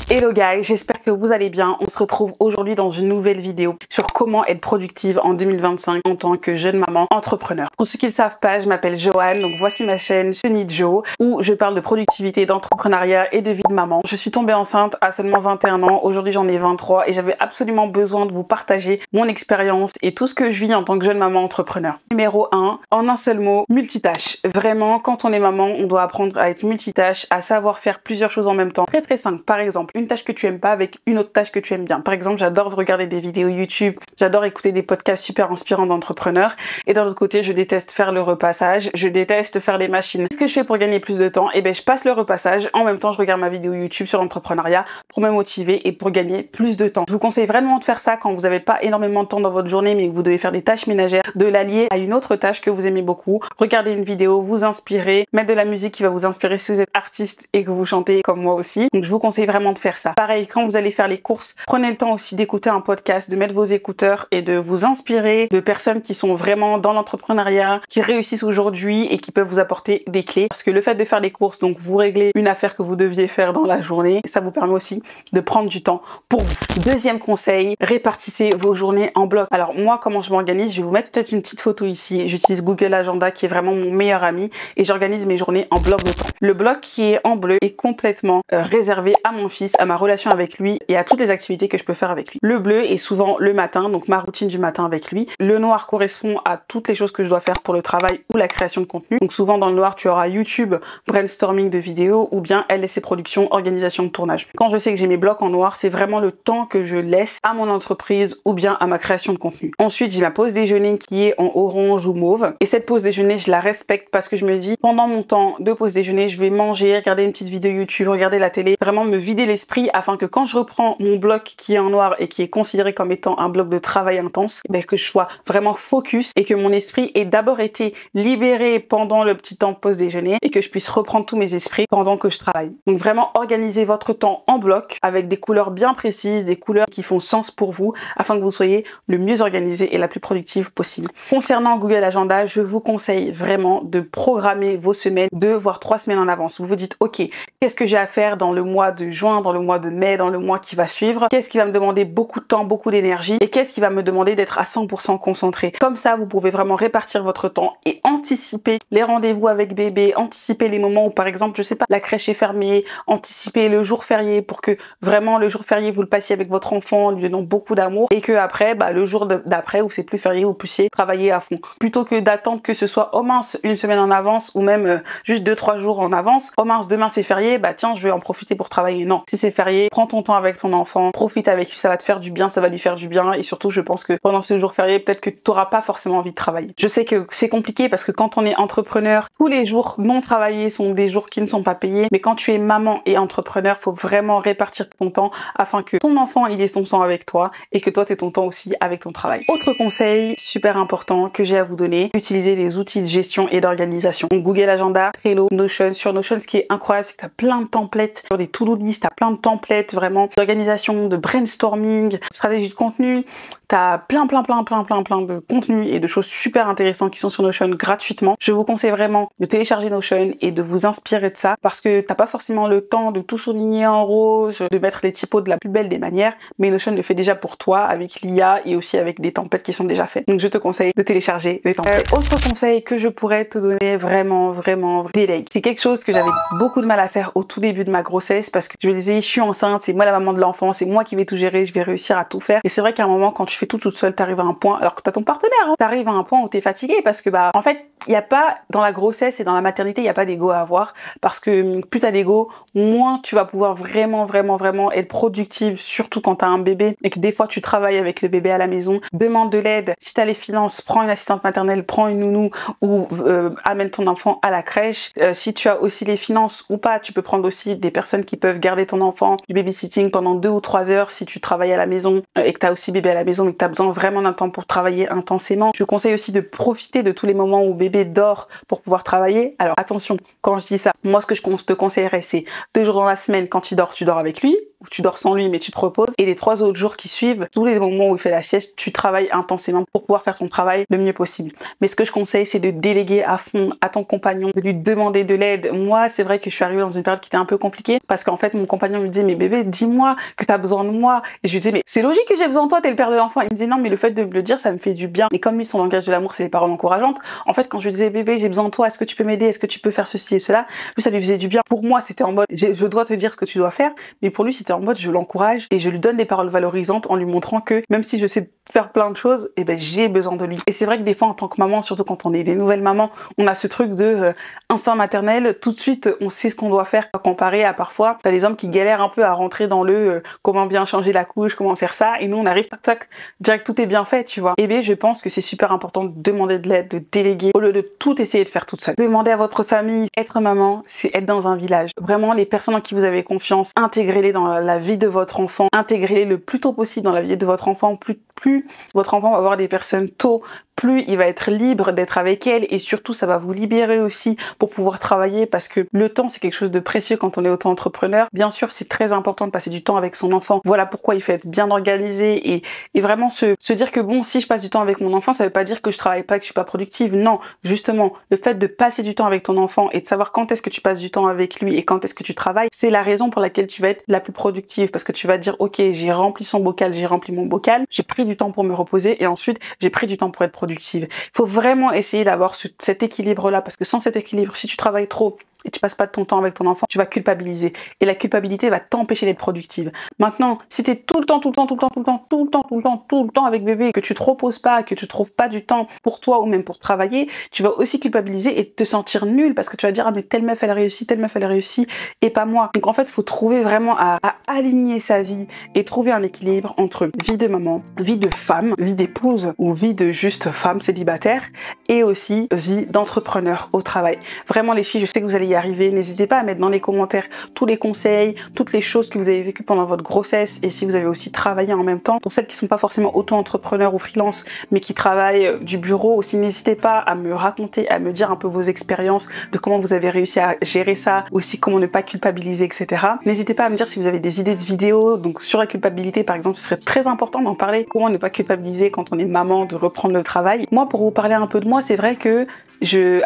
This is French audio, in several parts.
Hello guys, j'espère que vous allez bien. On se retrouve aujourd'hui dans une nouvelle vidéo sur comment être productive en 2025 en tant que jeune maman entrepreneur. Pour ceux qui ne le savent pas, je m'appelle Joanne, donc voici ma chaîne Sunny Jo où je parle de productivité, d'entrepreneuriat et de vie de maman. Je suis tombée enceinte à seulement 21 ans, aujourd'hui j'en ai 23 et j'avais absolument besoin de vous partager mon expérience et tout ce que je vis en tant que jeune maman entrepreneur. Numéro 1, en un seul mot, multitâche. Vraiment, quand on est maman, on doit apprendre à être multitâche, à savoir faire plusieurs choses en même temps. Très simple. Par exemple, une tâche que tu aimes pas avec une autre tâche que tu aimes bien. Par exemple, j'adore regarder des vidéos YouTube, j'adore écouter des podcasts super inspirants d'entrepreneurs. Et d'un autre côté, je déteste faire le repassage, je déteste faire les machines. Ce que je fais pour gagner plus de temps, eh ben, je passe le repassage. En même temps, je regarde ma vidéo YouTube sur l'entrepreneuriat pour me motiver et pour gagner plus de temps. Je vous conseille vraiment de faire ça quand vous n'avez pas énormément de temps dans votre journée, mais que vous devez faire des tâches ménagères, de l'allier à une autre tâche que vous aimez beaucoup. Regardez une vidéo, vous inspirer, mettre de la musique qui va vous inspirer si vous êtes artiste et que vous chantez comme moi aussi. Donc, je vous conseille vraiment de faire ça. Pareil, quand vous allez faire les courses, prenez le temps aussi d'écouter un podcast, de mettre vos écouteurs et de vous inspirer de personnes qui sont vraiment dans l'entrepreneuriat, qui réussissent aujourd'hui et qui peuvent vous apporter des clés. Parce que le fait de faire les courses, donc vous réglez une affaire que vous deviez faire dans la journée, ça vous permet aussi de prendre du temps pour vous. Deuxième conseil, répartissez vos journées en blocs. Alors moi, comment je m'organise? Je vais vous mettre peut-être une petite photo ici. J'utilise Google Agenda qui est vraiment mon meilleur ami et j'organise mes journées en blocs de temps. Le bloc qui est en bleu est complètement réservé à mon fils, à ma relation avec lui et à toutes les activités que je peux faire avec lui. Le bleu est souvent le matin, donc ma routine du matin avec lui. Le noir correspond à toutes les choses que je dois faire pour le travail ou la création de contenu. Donc souvent dans le noir, tu auras YouTube, brainstorming de vidéos ou bien LSC Production, organisation de tournage. Quand je sais que j'ai mes blocs en noir, c'est vraiment le temps que je laisse à mon entreprise ou bien à ma création de contenu. Ensuite, j'ai ma pause déjeuner qui est en orange ou mauve. Et cette pause déjeuner, je la respecte parce que je me dis, pendant mon temps de pause déjeuner, je vais manger, regarder une petite vidéo YouTube, regarder la télé, vraiment me vider l'esprit afin que quand je reprends mon bloc qui est en noir et qui est considéré comme étant un bloc de travail intense, ben que je sois vraiment focus et que mon esprit ait d'abord été libéré pendant le petit temps de pause déjeuner et que je puisse reprendre tous mes esprits pendant que je travaille. Donc vraiment organisez votre temps en bloc avec des couleurs bien précises, des couleurs qui font sens pour vous afin que vous soyez le mieux organisé et la plus productive possible. Concernant Google Agenda, je vous conseille vraiment de programmer vos semaines 2 voire 3 semaines en avance. Vous vous dites ok, qu'est-ce que j'ai à faire dans le mois de juin, dans le mois de mai, dans le mois qui va suivre? Qu'est-ce qui va me demander beaucoup de temps, beaucoup d'énergie? Et qu'est-ce qui va me demander d'être à 100% concentré? Comme ça, vous pouvez vraiment répartir votre temps et anticiper les rendez-vous avec bébé, anticiper les moments où par exemple, je sais pas, la crèche est fermée, anticiper le jour férié pour que vraiment le jour férié vous le passiez avec votre enfant, lui donnant beaucoup d'amour et que après, bah, le jour d'après où c'est plus férié, vous puissiez travailler à fond. Plutôt que d'attendre que ce soit, oh mince, une semaine en avance ou même juste 2-3 jours en avance, oh mince, demain c'est férié, bah tiens, je vais en profiter pour travailler. Non, si c'est férié, prends ton temps avec ton enfant, profite avec lui, ça va te faire du bien, ça va lui faire du bien et surtout je pense que pendant ce jour férié, peut-être que tu n'auras pas forcément envie de travailler. Je sais que c'est compliqué parce que quand on est entrepreneur, tous les jours non travaillés sont des jours qui ne sont pas payés, mais quand tu es maman et entrepreneur, faut vraiment répartir ton temps afin que ton enfant il ait son temps avec toi et que toi tu aies ton temps aussi avec ton travail. Autre conseil super important que j'ai à vous donner, utilisez les outils de gestion et d'organisation. Donc Google Agenda, Trello, Notion. Sur Notion, ce qui est incroyable, c'est que tu as plein de templates, sur des to-do list, tu as plein de templates vraiment d'organisation, de brainstorming, stratégie de contenu. T'as plein de contenus et de choses super intéressantes qui sont sur Notion gratuitement. Je vous conseille vraiment de télécharger Notion et de vous inspirer de ça parce que t'as pas forcément le temps de tout souligner en rose, de mettre les typos de la plus belle des manières, mais Notion le fait déjà pour toi avec l'IA et aussi avec des templates qui sont déjà faits. Donc je te conseille de télécharger des templates. Autre conseil que je pourrais te donner vraiment, délègue. C'est quelque chose que j'avais beaucoup de mal à faire au tout début de ma grossesse parce que je me disais, je suis enceinte, c'est moi la maman de l'enfant, c'est moi qui vais tout gérer, je vais réussir à tout faire. Et c'est vrai qu'à un moment, quand tu fais tout toute seule, t'arrives à un point, alors que t'as ton partenaire, hein, t'arrives à un point où t'es fatigué parce que bah, en fait, il n'y a pas, dans la grossesse et dans la maternité, il n'y a pas d'ego à avoir parce que plus t'as d'ego, moins tu vas pouvoir vraiment être productive, surtout quand t'as un bébé et que des fois tu travailles avec le bébé à la maison. Demande de l'aide. Si t'as les finances, prends une assistante maternelle, prends une nounou ou amène ton enfant à la crèche. Si tu as aussi les finances ou pas, tu peux prendre aussi des personnes qui peuvent garder ton enfant, du babysitting pendant 2 ou 3 heures si tu travailles à la maison et que t'as aussi bébé à la maison mais que t'as besoin vraiment d'un temps pour travailler intensément. Je conseille aussi de profiter de tous les moments où bébé dort pour pouvoir travailler. Alors attention, quand je dis ça, moi ce que je te conseillerais c'est 2 jours dans la semaine quand il dort, tu dors avec lui. où tu dors sans lui mais tu te reposes, et les 3 autres jours qui suivent, tous les moments où il fait la sieste, tu travailles intensément pour pouvoir faire ton travail le mieux possible. Mais ce que je conseille, c'est de déléguer à fond à ton compagnon, de lui demander de l'aide. Moi, c'est vrai que je suis arrivée dans une période qui était un peu compliquée parce qu'en fait, mon compagnon me disait mais bébé, dis-moi que t'as besoin de moi. Et je lui disais mais c'est logique que j'ai besoin de toi, t'es le père de l'enfant. Il me disait non mais le fait de me le dire, ça me fait du bien. Et comme lui, son langage de l'amour, c'est les paroles encourageantes. En fait, quand je lui disais bébé, j'ai besoin de toi, est-ce que tu peux m'aider, est-ce que tu peux faire ceci et cela, lui ça lui faisait du bien. Pour moi, c'était en mode je dois te dire ce que tu dois faire, mais pour lui, c'était en mode je l'encourage et je lui donne des paroles valorisantes en lui montrant que même si je sais faire plein de choses, et ben j'ai besoin de lui. Et c'est vrai que des fois en tant que maman, surtout quand on est des nouvelles mamans, on a ce truc de instinct maternel, tout de suite on sait ce qu'on doit faire, comparé à parfois t'as des hommes qui galèrent un peu à rentrer dans le comment bien changer la couche, comment faire ça, et nous on arrive tac tac, direct tout est bien fait, tu vois. Et bien je pense que c'est super important de demander de l'aide, de déléguer au lieu de tout essayer de faire toute seule. Demandez à votre famille. Être maman, c'est être dans un village. Vraiment, les personnes en qui vous avez confiance, intégrez-les dans la vie de votre enfant, intégrez-les le plus tôt possible dans la vie de votre enfant. Plus votre enfant va avoir des personnes tôt, plus il va être libre d'être avec elle, et surtout ça va vous libérer aussi pour pouvoir travailler, parce que le temps c'est quelque chose de précieux quand on est auto-entrepreneur. Bien sûr c'est très important de passer du temps avec son enfant, voilà pourquoi il faut être bien organisé et vraiment se dire que bon, si je passe du temps avec mon enfant, ça veut pas dire que je travaille pas, que je suis pas productive. Non, justement le fait de passer du temps avec ton enfant et de savoir quand est-ce que tu passes du temps avec lui et quand est-ce que tu travailles, c'est la raison pour laquelle tu vas être la plus productive, parce que tu vas dire ok, j'ai rempli son bocal, j'ai rempli mon bocal, j'ai pris du temps pour me reposer et ensuite j'ai pris du temps pour être productive. Il faut vraiment essayer d'avoir cet équilibre-là, parce que sans cet équilibre, si tu travailles trop et tu passes pas de ton temps avec ton enfant, tu vas culpabiliser. Et la culpabilité va t'empêcher d'être productive. Maintenant, si tu es tout le temps avec bébé, que tu te reposes pas, que tu trouves pas du temps pour toi ou même pour travailler, tu vas aussi culpabiliser et te sentir nul, parce que tu vas dire ah mais telle meuf elle réussit, telle meuf elle réussit et pas moi. Donc en fait, il faut trouver vraiment à aligner sa vie et trouver un équilibre entre vie de maman, vie de femme, vie d'épouse ou vie de juste femme célibataire, et aussi vie d'entrepreneur au travail. Vraiment les filles, je sais que vous allez y arriver. N'hésitez pas à mettre dans les commentaires tous les conseils, toutes les choses que vous avez vécues pendant votre grossesse, et si vous avez aussi travaillé en même temps. Pour celles qui sont pas forcément auto-entrepreneurs ou freelance, mais qui travaillent du bureau aussi, n'hésitez pas à me raconter, à me dire un peu vos expériences, de comment vous avez réussi à gérer ça, aussi comment ne pas culpabiliser, etc. N'hésitez pas à me dire si vous avez des idées de vidéos, donc sur la culpabilité par exemple, ce serait très important d'en parler. Comment ne pas culpabiliser quand on est maman, de reprendre le travail. Moi, pour vous parler un peu de moi, c'est vrai que j'ai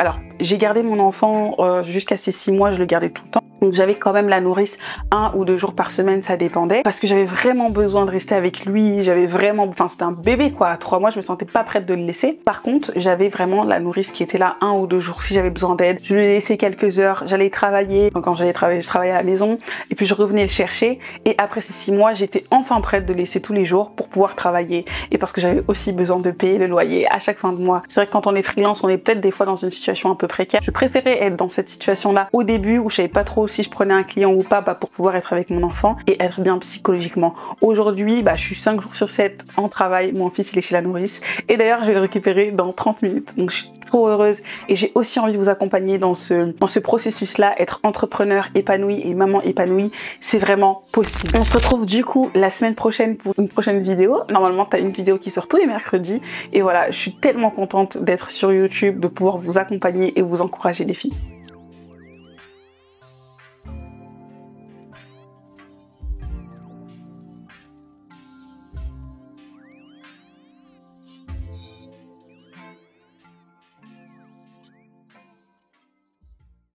gardé mon enfant jusqu'à ses 6 mois, je le gardais tout le temps. Donc j'avais quand même la nourrice 1 ou 2 jours par semaine, ça dépendait, parce que j'avais vraiment besoin de rester avec lui. J'avais vraiment, enfin c'était un bébé quoi, à 3 mois, je me sentais pas prête de le laisser. Par contre, j'avais vraiment la nourrice qui était là 1 ou 2 jours si j'avais besoin d'aide. Je lui laissais quelques heures, j'allais travailler. Donc, quand j'allais travailler, je travaillais à la maison et puis je revenais le chercher. Et après ces 6 mois, j'étais enfin prête de le laisser tous les jours pour pouvoir travailler, et parce que j'avais aussi besoin de payer le loyer à chaque fin de mois. C'est vrai que quand on est freelance, on est peut-être des fois dans une situation un peu précaire. Je préférais être dans cette situation-là au début où je savais pas trop si je prenais un client ou pas, pour pouvoir être avec mon enfant et être bien psychologiquement. Aujourd'hui, je suis 5 jours sur 7 en travail. Mon fils, il est chez la nourrice. Et d'ailleurs, je vais le récupérer dans 30 minutes. Donc, je suis trop heureuse. Et j'ai aussi envie de vous accompagner dans ce processus-là. Être entrepreneur épanoui et maman épanouie, c'est vraiment possible. On se retrouve du coup la semaine prochaine pour une prochaine vidéo. Normalement, tu as une vidéo qui sort tous les mercredis. Et voilà, je suis tellement contente d'être sur YouTube, de pouvoir vous accompagner et vous encourager les filles.